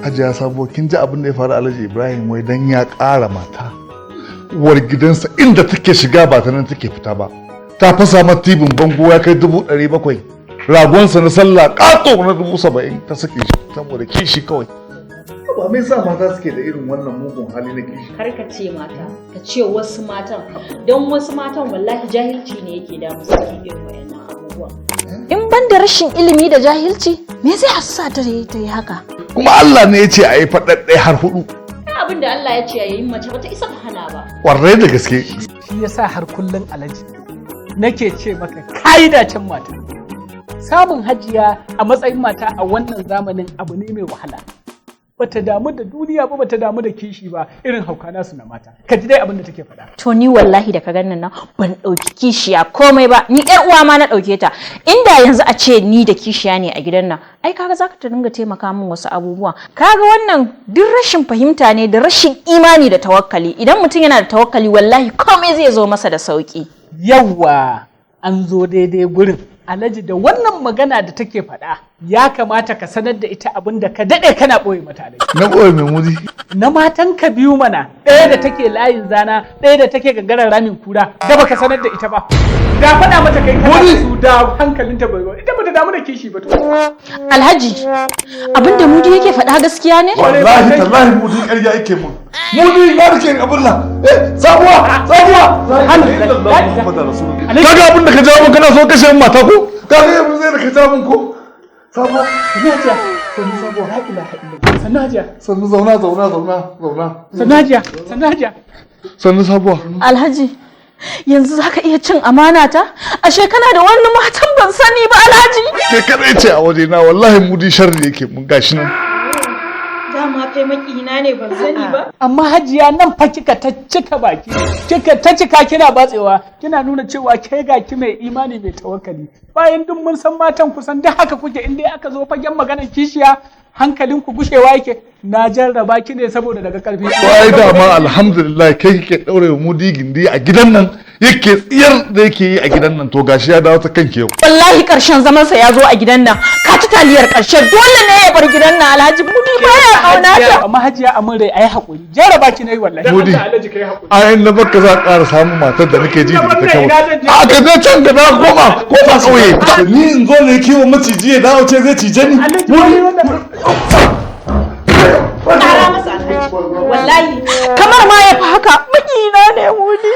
Hajiya Sabo, kin ji abin da ya faru Alhaji Ibrahim wai dan ya ƙara mata. Uwar gidansa inda take shiga ba ta nan take fita ba. Ta fasa mata tibin bango ya kai 700,000. Ragonsa na sallah ƙato na 70,000 ta sake shi saboda kishi kawai. Ba me yasa mata suke da irin wannan mugun hali na kishi? Kar ka ce mata, ka ce wasu matan. Don wasu matan wallahi jahilci ne yake da musu irin wayannan abubuwa. In ban da rashin ilimi da jahilci, me zai hassa ta yi haka? Kuma Allah ne ya ce a yi faɗaɗɗe har 4. Abin da Allah ya ce yayin mace bata isa ta hana ba. Ƙwarai da gaske. Shi yasa har kullun Alhaji nake ce maka kai da can mata. Samun Hajiya a matsayin mata a wannan zamanin abu ne mai wahala. Bata damu da duniya ba, bata damu da kishi ba, irin hauka nasu na mata. Ka ji dai abin da take faɗa. To ni wallahi da ka ganin nan ban ɗauki kishiya komai ba, ni ƴar uwa ma na ɗauke ta. Inda yanzu a ce ni da kishiya ne a gidan nan, ai kaga zaka ta dinga taimaka min wasu abubuwan. Kaga wannan duk rashin fahimta ne da rashin imani da tawakkali. Idan mutum yana da tawakkali wallahi komai zai zo masa da sauki. Yawwa an zo daidai gurin. Alhaji da wannan magana da take faɗa ya kamata ka sanar da ita abin da ka daɗe kana ɓoye mata Alhaji. Na ɓoye mai mudi. Na matan ka biyu mana, ɗaya da take layin zana, ɗaya da take gangaren ramin kura, da baka sanar da ita ba. Da faɗa mata kai kana su da hankalinta bai ba, ita bata damu da kishi ba to. Alhaji, abin da Mudi yake faɗa gaskiya ne? Wallahi tallahi Mudi ƙarya yake mun. Mudi ya rike abin nan. Sabuwa. Kaga abin da ka jawo mun kana so kashe mata ko? Kaga yanzu zai da ka jawo mun ko? Sabuwa. Sannu zauna. Sannu Sabuwa. Alhaji, yanzu zaka iya cin amana ta? Ashe kana da wani matan ban sani ba Alhaji. Ke kadai ce a waje na wallahi Mudi sharri yake mun gashi nan. Dama kai makina ne ban sani ba. Amma Hajiya nan fa kika ta cika baki, kika kina batsewa, kina nuna cewa ke ga ki mai imani mai tawakkali. Bayan duk mun san matan kusan duk haka kuke in dai aka zo fagen maganar kishiya hankalin ku gushewa yake. Na jarraba ki ne saboda daga karfi. Wai dama alhamdulillah kai kike daure Mudi gindi a gidan nan yake tsiyar da yake yi a gidan nan to gashi ya dawo ta kanki yau. Wallahi karshen zaman sa ya zo a gidan nan. Ka ci taliyar karshe dole ne ya bar gidan nan Alhaji. Mudi baya kauna ta. Amma Hajiya amun rai ayi hakuri. Jarraba ki ne wallahi. Mudi. Ayin na baka za ƙara samun matar da nake ji da ita kawai. A ka je can ka dawo koma ko ba kauye. Ni in zo ne kiwon maciji ya dawo ce zai cije ni. Wallahi kamar ma ya fi haka makina ne Mudi.